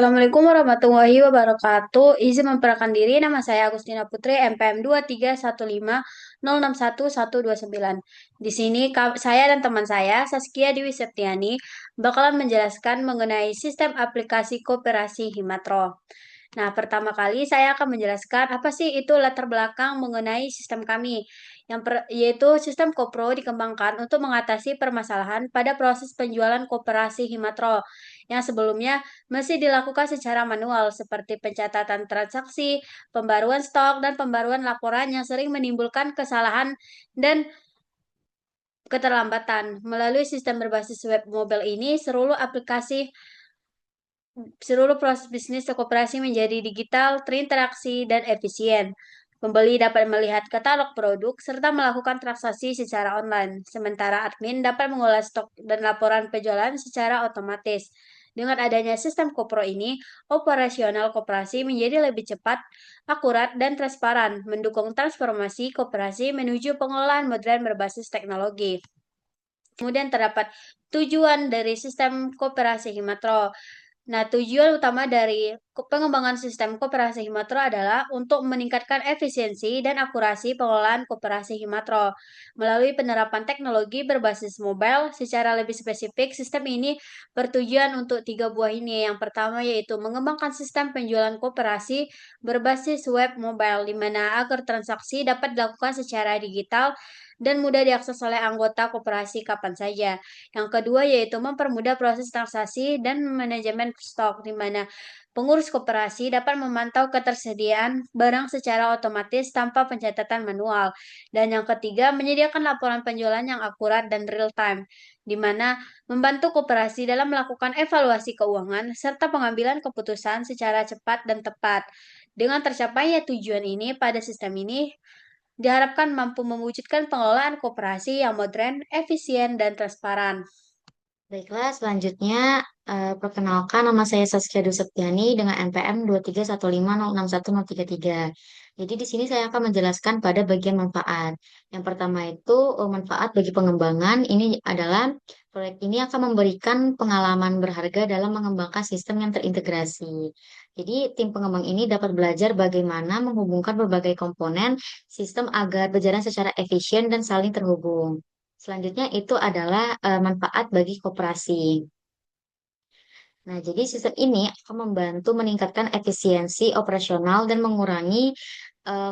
Assalamualaikum warahmatullahi wabarakatuh. Izin memperkenalkan diri, nama saya Agustina Putri, NPM 231506129. Di sini saya dan teman saya, Saskia Dewi Septiani, bakalan menjelaskan mengenai sistem aplikasi koperasi Himatro. Nah, pertama kali saya akan menjelaskan apa sih itu latar belakang mengenai sistem kami, yaitu sistem Kopro dikembangkan untuk mengatasi permasalahan pada proses penjualan koperasi Himatro yang sebelumnya masih dilakukan secara manual seperti pencatatan transaksi, pembaruan stok, dan pembaruan laporan yang sering menimbulkan kesalahan dan keterlambatan. Melalui sistem berbasis web mobile ini, seluruh proses bisnis koperasi menjadi digital, terinteraksi, dan efisien. Pembeli dapat melihat katalog produk serta melakukan transaksi secara online, sementara admin dapat mengolah stok dan laporan penjualan secara otomatis. Dengan adanya sistem Kopro ini, operasional koperasi menjadi lebih cepat, akurat, dan transparan, mendukung transformasi koperasi menuju pengelolaan modern berbasis teknologi. Kemudian terdapat tujuan dari sistem koperasi Himatro. Nah, tujuan utama dari pengembangan sistem koperasi Himatro adalah untuk meningkatkan efisiensi dan akurasi pengelolaan koperasi Himatro. Melalui penerapan teknologi berbasis mobile, secara lebih spesifik, sistem ini bertujuan untuk tiga buah ini. Yang pertama yaitu mengembangkan sistem penjualan koperasi berbasis web mobile, di mana agar transaksi dapat dilakukan secara digital dan mudah diakses oleh anggota koperasi kapan saja. Yang kedua yaitu mempermudah proses transaksi dan manajemen stok, di mana pengurus koperasi dapat memantau ketersediaan barang secara otomatis tanpa pencatatan manual. Dan yang ketiga, menyediakan laporan penjualan yang akurat dan real time, di mana membantu koperasi dalam melakukan evaluasi keuangan serta pengambilan keputusan secara cepat dan tepat. Dengan tercapainya tujuan ini pada sistem ini, diharapkan mampu mewujudkan pengelolaan koperasi yang modern, efisien, dan transparan. Baiklah, selanjutnya perkenalkan nama saya Saskia Septiani dengan NPM 231506133. Jadi di sini saya akan menjelaskan pada bagian manfaat. Yang pertama itu manfaat bagi pengembangan. Ini adalah proyek ini akan memberikan pengalaman berharga dalam mengembangkan sistem yang terintegrasi. Jadi tim pengembang ini dapat belajar bagaimana menghubungkan berbagai komponen sistem agar berjalan secara efisien dan saling terhubung. Selanjutnya itu adalah manfaat bagi koperasi. Nah, jadi sistem ini akan membantu meningkatkan efisiensi operasional dan mengurangi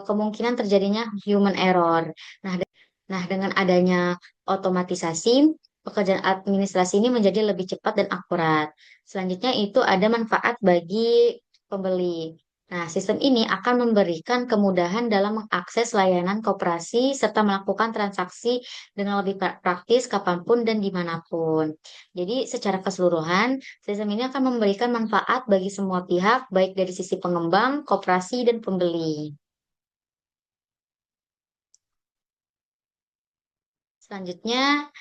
kemungkinan terjadinya human error. Nah, nah, dengan adanya otomatisasi, pekerjaan administrasi ini menjadi lebih cepat dan akurat. Selanjutnya itu ada manfaat bagi pembeli. Nah, sistem ini akan memberikan kemudahan dalam mengakses layanan koperasi serta melakukan transaksi dengan lebih praktis kapanpun dan dimanapun. Jadi, secara keseluruhan, sistem ini akan memberikan manfaat bagi semua pihak, baik dari sisi pengembang, koperasi, dan pembeli. Selanjutnya,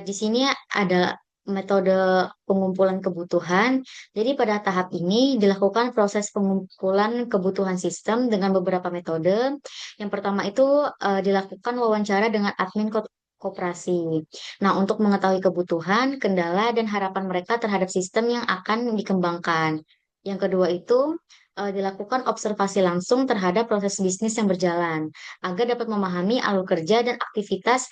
di sini ada metode pengumpulan kebutuhan. Jadi pada tahap ini dilakukan proses pengumpulan kebutuhan sistem dengan beberapa metode. Yang pertama itu dilakukan wawancara dengan admin koperasi. Nah, untuk mengetahui kebutuhan, kendala, dan harapan mereka terhadap sistem yang akan dikembangkan. Yang kedua itu dilakukan observasi langsung terhadap proses bisnis yang berjalan agar dapat memahami alur kerja dan aktivitas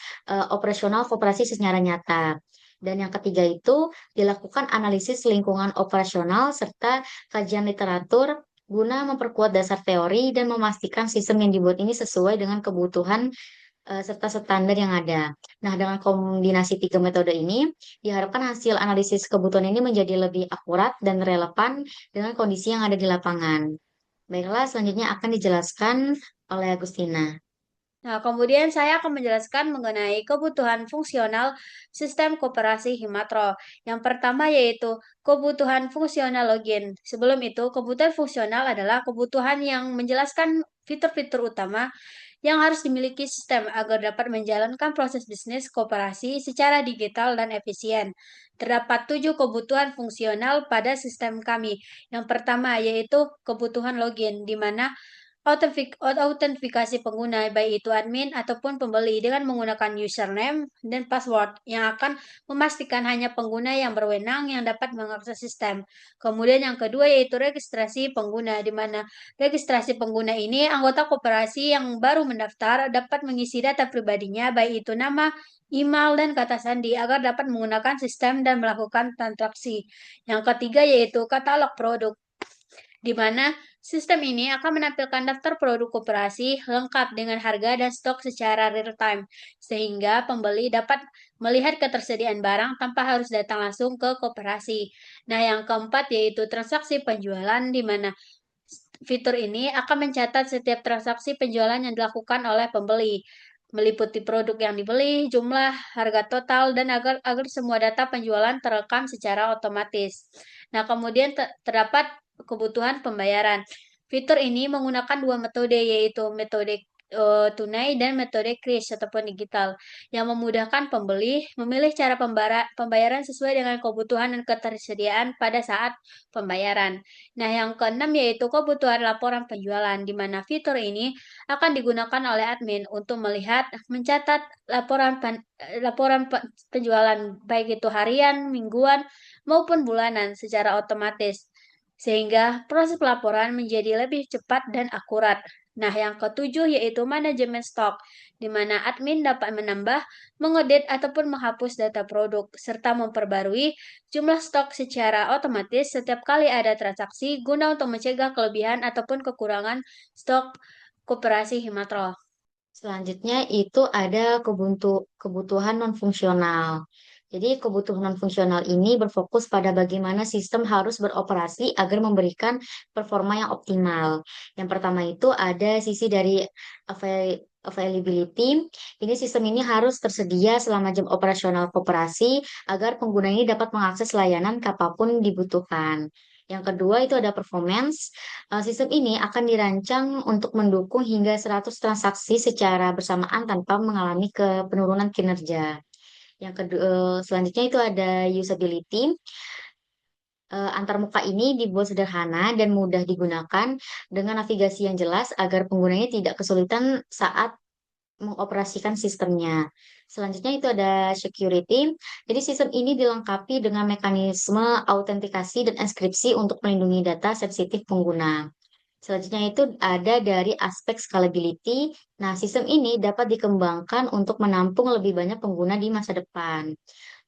operasional koperasi secara nyata. Dan yang ketiga itu dilakukan analisis lingkungan operasional serta kajian literatur guna memperkuat dasar teori dan memastikan sistem yang dibuat ini sesuai dengan kebutuhan serta standar yang ada. Nah, dengan kombinasi tiga metode ini, diharapkan hasil analisis kebutuhan ini menjadi lebih akurat dan relevan dengan kondisi yang ada di lapangan. Baiklah, selanjutnya akan dijelaskan oleh Agustina. Nah, kemudian saya akan menjelaskan mengenai kebutuhan fungsional sistem koperasi Himatro. Yang pertama yaitu kebutuhan fungsional login. Sebelum itu, kebutuhan fungsional adalah kebutuhan yang menjelaskan fitur-fitur utama yang harus dimiliki sistem agar dapat menjalankan proses bisnis koperasi secara digital dan efisien. Terdapat 7 kebutuhan fungsional pada sistem kami. Yang pertama yaitu kebutuhan login, di mana Autentifikasi pengguna, baik itu admin ataupun pembeli, dengan menggunakan username dan password yang akan memastikan hanya pengguna yang berwenang yang dapat mengakses sistem. Kemudian yang kedua yaitu registrasi pengguna, di mana registrasi pengguna ini anggota koperasi yang baru mendaftar dapat mengisi data pribadinya, baik itu nama, email, dan kata sandi agar dapat menggunakan sistem dan melakukan transaksi. Yang ketiga yaitu katalog produk, di mana sistem ini akan menampilkan daftar produk koperasi lengkap dengan harga dan stok secara real time, sehingga pembeli dapat melihat ketersediaan barang tanpa harus datang langsung ke koperasi. Nah, yang keempat yaitu transaksi penjualan, di mana fitur ini akan mencatat setiap transaksi penjualan yang dilakukan oleh pembeli, meliputi produk yang dibeli, jumlah, harga total, dan agar semua data penjualan terekam secara otomatis. Nah, kemudian terdapat kebutuhan pembayaran. Fitur ini menggunakan dua metode, yaitu metode tunai dan metode kris ataupun digital, yang memudahkan pembeli memilih cara pembayaran sesuai dengan kebutuhan dan ketersediaan pada saat pembayaran. Nah, yang keenam yaitu kebutuhan laporan penjualan, di mana fitur ini akan digunakan oleh admin untuk melihat, mencatat laporan penjualan, baik itu harian, mingguan, maupun bulanan secara otomatis, sehingga proses pelaporan menjadi lebih cepat dan akurat. Nah, yang ketujuh yaitu manajemen stok, di mana admin dapat menambah, mengedit, ataupun menghapus data produk, serta memperbarui jumlah stok secara otomatis setiap kali ada transaksi guna untuk mencegah kelebihan ataupun kekurangan stok koperasi Himatro. Selanjutnya itu ada kebutuhan non-fungsional. Jadi kebutuhan non-fungsional ini berfokus pada bagaimana sistem harus beroperasi agar memberikan performa yang optimal. Yang pertama itu ada sisi dari availability. Ini sistem ini harus tersedia selama jam operasional koperasi agar pengguna ini dapat mengakses layanan kapanpun dibutuhkan. Yang kedua itu ada performance. Sistem ini akan dirancang untuk mendukung hingga 100 transaksi secara bersamaan tanpa mengalami penurunan kinerja. Yang kedua, selanjutnya itu ada usability. Antarmuka ini dibuat sederhana dan mudah digunakan dengan navigasi yang jelas agar penggunanya tidak kesulitan saat mengoperasikan sistemnya. Selanjutnya itu ada security. Jadi sistem ini dilengkapi dengan mekanisme autentikasi dan enkripsi untuk melindungi data sensitif pengguna. Selanjutnya itu ada dari aspek scalability. Nah, sistem ini dapat dikembangkan untuk menampung lebih banyak pengguna di masa depan.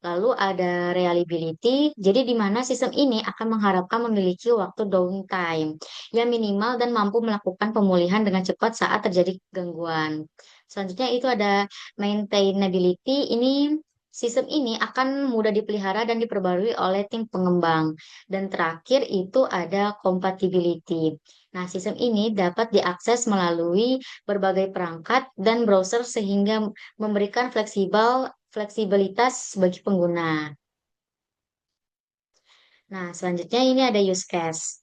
Lalu ada reliability, jadi di mana sistem ini akan mengharapkan memiliki waktu downtime yang minimal dan mampu melakukan pemulihan dengan cepat saat terjadi gangguan. Selanjutnya itu ada maintainability. Sistem ini akan mudah dipelihara dan diperbarui oleh tim pengembang. Dan terakhir itu ada compatibility. Nah, sistem ini dapat diakses melalui berbagai perangkat dan browser sehingga memberikan fleksibilitas bagi pengguna. Nah, selanjutnya ini ada use case.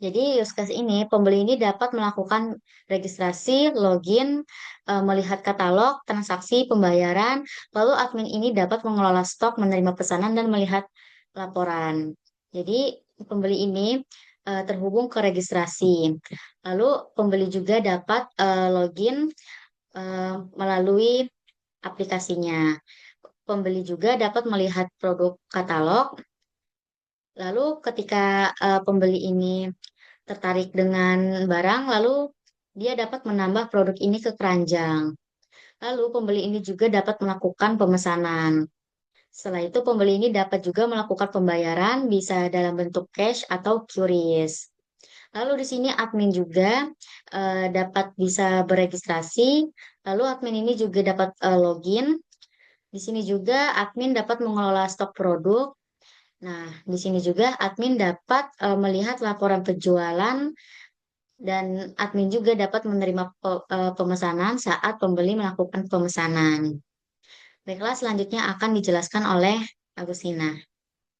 Jadi use case ini pembeli ini dapat melakukan registrasi, login, melihat katalog, transaksi, pembayaran, lalu admin ini dapat mengelola stok, menerima pesanan dan melihat laporan. Jadi pembeli ini terhubung ke registrasi. Lalu pembeli juga dapat login melalui aplikasinya. Pembeli juga dapat melihat produk katalog. Lalu ketika pembeli ini tertarik dengan barang, lalu dia dapat menambah produk ini ke keranjang. Lalu pembeli ini juga dapat melakukan pemesanan. Setelah itu pembeli ini dapat juga melakukan pembayaran bisa dalam bentuk cash atau QRIS. Lalu di sini admin juga dapat bisa beregistrasi. Lalu admin ini juga dapat login. Di sini juga admin dapat mengelola stok produk. Nah, di sini juga admin dapat melihat laporan penjualan dan admin juga dapat menerima pemesanan saat pembeli melakukan pemesanan. Baiklah, selanjutnya akan dijelaskan oleh Agustina.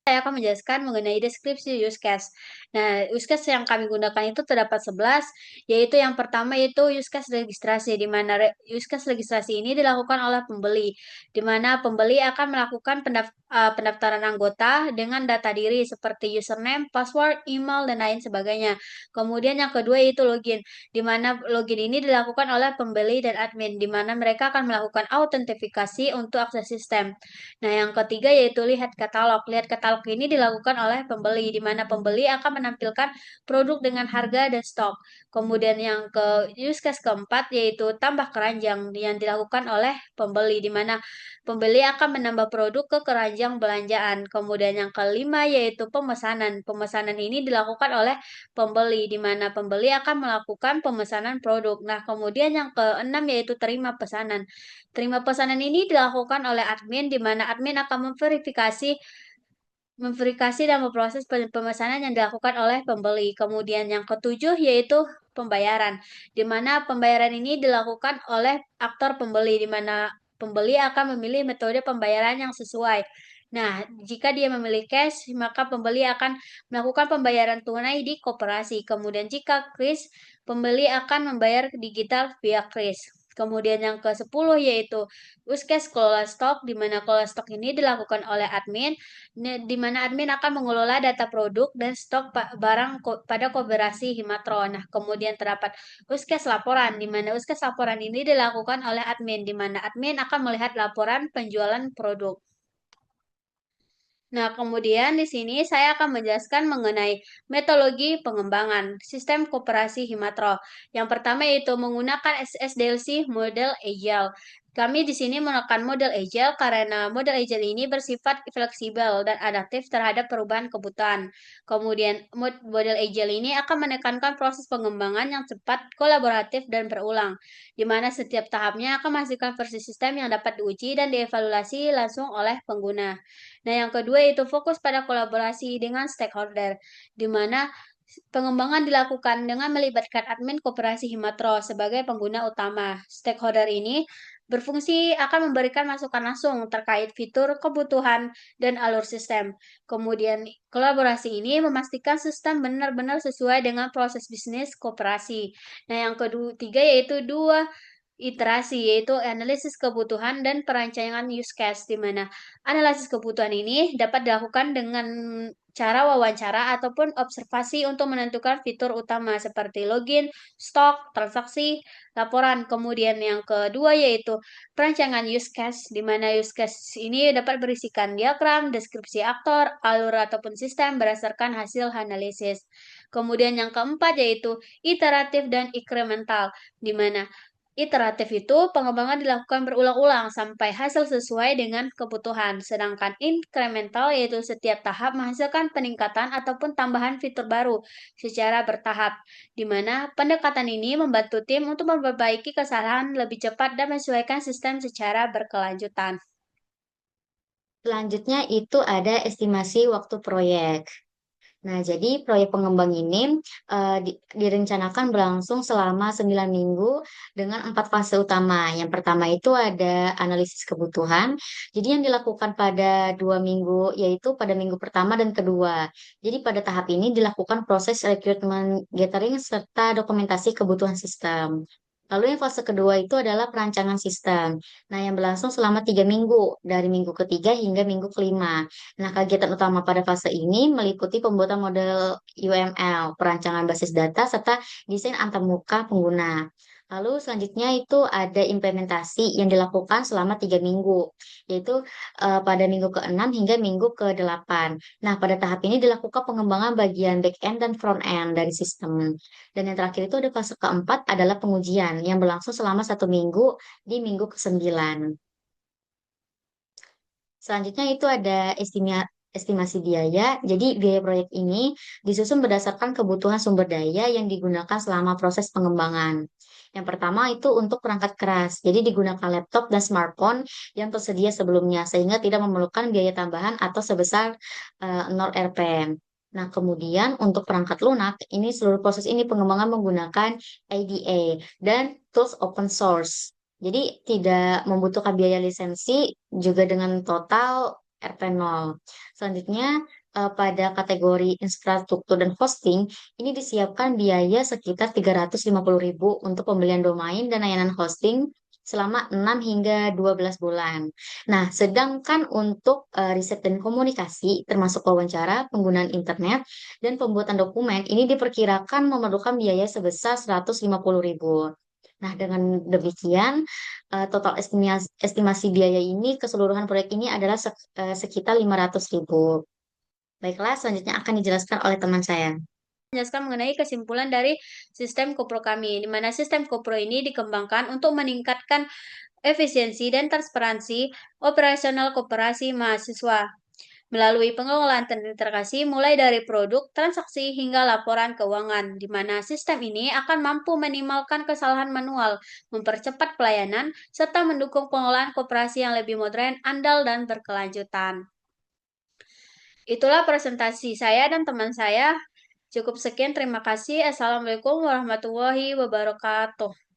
saya akan menjelaskan mengenai deskripsi use case. Nah, use case yang kami gunakan itu terdapat 11, yaitu yang pertama yaitu use case registrasi, di mana use case registrasi ini dilakukan oleh pembeli, di mana pembeli akan melakukan pendaftaran anggota dengan data diri seperti username, password, email, dan lain sebagainya. Kemudian yang kedua yaitu login, di mana login ini dilakukan oleh pembeli dan admin, di mana mereka akan melakukan autentifikasi untuk akses sistem. Nah, yang ketiga yaitu lihat katalog. Lihat katalog ini dilakukan oleh pembeli, di mana pembeli akan menampilkan produk dengan harga dan stok. Kemudian yang ke use case keempat yaitu tambah keranjang yang dilakukan oleh pembeli, di mana pembeli akan menambah produk ke keranjang belanjaan. Kemudian yang kelima yaitu pemesanan. Pemesanan ini dilakukan oleh pembeli, di mana pembeli akan melakukan pemesanan produk. Nah, kemudian yang keenam yaitu terima pesanan. Terima pesanan ini dilakukan oleh admin, di mana admin akan memverifikasi dan memproses pemesanan yang dilakukan oleh pembeli. Kemudian yang ketujuh yaitu pembayaran, di mana pembayaran ini dilakukan oleh aktor pembeli, di mana pembeli akan memilih metode pembayaran yang sesuai. Nah, jika dia memilih cash, maka pembeli akan melakukan pembayaran tunai di koperasi. Kemudian jika kris, pembeli akan membayar digital via kris. Kemudian yang ke-10 yaitu use case kelola stok, di mana kelola stok ini dilakukan oleh admin, di mana admin akan mengelola data produk dan stok barang pada koperasi Himatro. Nah, kemudian terdapat use case laporan, di mana use case laporan ini dilakukan oleh admin, di mana admin akan melihat laporan penjualan produk. Nah, kemudian di sini saya akan menjelaskan mengenai metodologi pengembangan sistem koperasi Himatro. Yang pertama yaitu menggunakan SSDLC model Agile. Kami di sini menekan model Agile karena model Agile ini bersifat fleksibel dan adaptif terhadap perubahan kebutuhan. Kemudian model Agile ini akan menekankan proses pengembangan yang cepat, kolaboratif, dan berulang, di mana setiap tahapnya akan menghasilkan versi sistem yang dapat diuji dan dievaluasi langsung oleh pengguna. Nah, yang kedua yaitu fokus pada kolaborasi dengan stakeholder, di mana pengembangan dilakukan dengan melibatkan admin koperasi Himatro sebagai pengguna utama. Stakeholder ini berfungsi akan memberikan masukan langsung terkait fitur, kebutuhan, dan alur sistem. Kemudian, kolaborasi ini memastikan sistem benar-benar sesuai dengan proses bisnis koperasi. Nah, yang ketiga yaitu dua iterasi, yaitu analisis kebutuhan dan perancangan use case, di mana analisis kebutuhan ini dapat dilakukan dengan cara wawancara ataupun observasi untuk menentukan fitur utama seperti login, stok, transaksi, laporan. Kemudian yang kedua yaitu perancangan use case, di mana use case ini dapat berisikan diagram, deskripsi aktor, alur ataupun sistem berdasarkan hasil analisis. Kemudian yang keempat yaitu iteratif dan incremental, di mana iteratif itu pengembangan dilakukan berulang-ulang sampai hasil sesuai dengan kebutuhan, sedangkan incremental yaitu setiap tahap menghasilkan peningkatan ataupun tambahan fitur baru secara bertahap, di mana pendekatan ini membantu tim untuk memperbaiki kesalahan lebih cepat dan menyesuaikan sistem secara berkelanjutan. Selanjutnya itu ada estimasi waktu proyek. Nah, jadi proyek pengembang ini direncanakan berlangsung selama 9 minggu dengan 4 fase utama. Yang pertama itu ada analisis kebutuhan. Jadi yang dilakukan pada 2 minggu, yaitu pada minggu pertama dan kedua. Jadi pada tahap ini dilakukan proses rekrutmen gathering serta dokumentasi kebutuhan sistem. Lalu yang fase kedua itu adalah perancangan sistem. Nah, yang berlangsung selama 3 minggu, dari minggu ketiga hingga minggu kelima. Nah, kegiatan utama pada fase ini meliputi pembuatan model UML, perancangan basis data, serta desain antarmuka pengguna. Lalu selanjutnya itu ada implementasi yang dilakukan selama 3 minggu, yaitu pada minggu ke-6 hingga minggu ke-8. Nah, pada tahap ini dilakukan pengembangan bagian back-end dan front-end dari sistem. Dan yang terakhir itu ada fase keempat adalah pengujian yang berlangsung selama 1 minggu di minggu ke-9. Selanjutnya itu ada estimasi biaya. Jadi biaya proyek ini disusun berdasarkan kebutuhan sumber daya yang digunakan selama proses pengembangan. Yang pertama itu untuk perangkat keras. Jadi digunakan laptop dan smartphone yang tersedia sebelumnya sehingga tidak memerlukan biaya tambahan atau sebesar 0 Rp. Nah, kemudian untuk perangkat lunak, ini seluruh proses ini pengembangan menggunakan IDE dan tools open source. Jadi tidak membutuhkan biaya lisensi juga dengan total RP0. Selanjutnya, pada kategori infrastruktur dan hosting, ini disiapkan biaya sekitar 350.000 untuk pembelian domain dan layanan hosting selama 6 hingga 12 bulan. Nah, sedangkan untuk riset dan komunikasi, termasuk wawancara, penggunaan internet, dan pembuatan dokumen, ini diperkirakan memerlukan biaya sebesar 150.000. Nah, dengan demikian, total estimasi biaya ini, keseluruhan proyek ini adalah sekitar 500.000. Baiklah, selanjutnya akan dijelaskan oleh teman saya. Menjelaskan mengenai kesimpulan dari sistem kopro kami, di mana sistem kopro ini dikembangkan untuk meningkatkan efisiensi dan transparansi operasional koperasi mahasiswa melalui pengelolaan terintegrasi mulai dari produk, transaksi, hingga laporan keuangan, di mana sistem ini akan mampu meminimalkan kesalahan manual, mempercepat pelayanan, serta mendukung pengelolaan koperasi yang lebih modern, andal, dan berkelanjutan. Itulah presentasi saya dan teman saya. Cukup sekian, terima kasih. Assalamualaikum warahmatullahi wabarakatuh.